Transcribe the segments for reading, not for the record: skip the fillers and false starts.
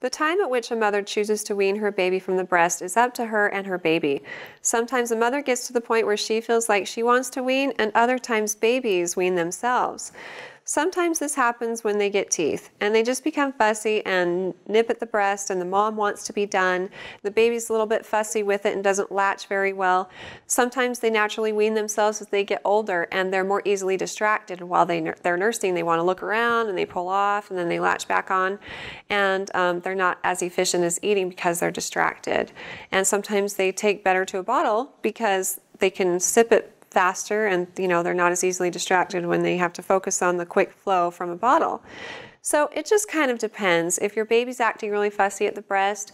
The time at which a mother chooses to wean her baby from the breast is up to her and her baby. Sometimes a mother gets to the point where she feels like she wants to wean, and other times babies wean themselves. Sometimes this happens when they get teeth and they just become fussy and nip at the breast, and the mom wants to be done. The baby's a little bit fussy with it and doesn't latch very well. Sometimes they naturally wean themselves as they get older and they're more easily distracted. While they're nursing, they want to look around and they pull off and then they latch back on, and they're not as efficient as eating because they're distracted. And sometimes they take better to a bottle because they can sip it faster, and they're not as easily distracted when they have to focus on the quick flow from a bottle. So it just kind of depends. If your baby's acting really fussy at the breast,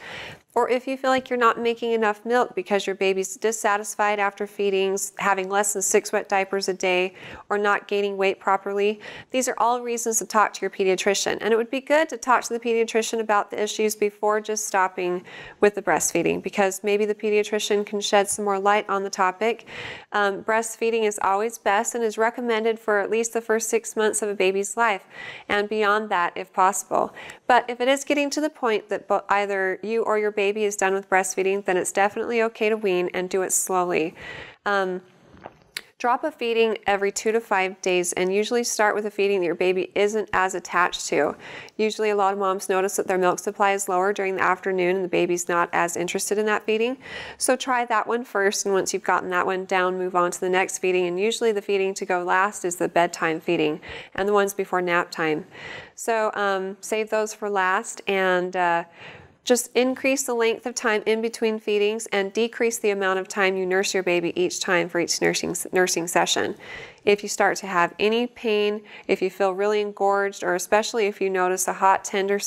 or if you feel like you're not making enough milk because your baby's dissatisfied after feedings, having less than 6 wet diapers a day, or not gaining weight properly, these are all reasons to talk to your pediatrician. And it would be good to talk to the pediatrician about the issues before just stopping with the breastfeeding, because maybe the pediatrician can shed some more light on the topic. Breastfeeding is always best and is recommended for at least the first 6 months of a baby's life, and beyond that if possible. But if it is getting to the point that either you or your baby is done with breastfeeding, then it's definitely okay to wean, and do it slowly. Drop a feeding every 2 to 5 days, and usually start with a feeding that your baby isn't as attached to. Usually a lot of moms notice that their milk supply is lower during the afternoon and the baby's not as interested in that feeding. So try that one first, and once you've gotten that one down, move on to the next feeding. And usually the feeding to go last is the bedtime feeding and the ones before nap time. So save those for last, and just increase the length of time in between feedings and decrease the amount of time you nurse your baby each time for each nursing session. If you start to have any pain, if you feel really engorged, or especially if you notice a hot, tender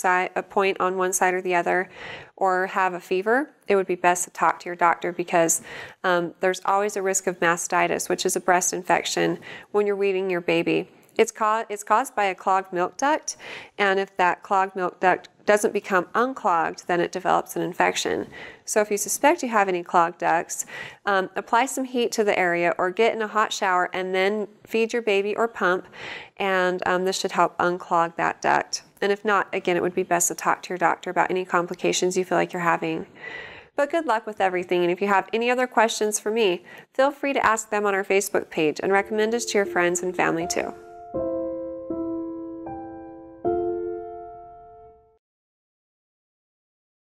point on one side or the other, or have a fever, it would be best to talk to your doctor, because there's always a risk of mastitis, which is a breast infection, when you're weaning your baby. It's caused by a clogged milk duct, and if that clogged milk duct doesn't become unclogged, then it develops an infection. So if you suspect you have any clogged ducts, apply some heat to the area or get in a hot shower and then feed your baby or pump, and this should help unclog that duct. And if not, again, it would be best to talk to your doctor about any complications you feel like you're having. But good luck with everything, and if you have any other questions for me, feel free to ask them on our Facebook page, and recommend us to your friends and family too.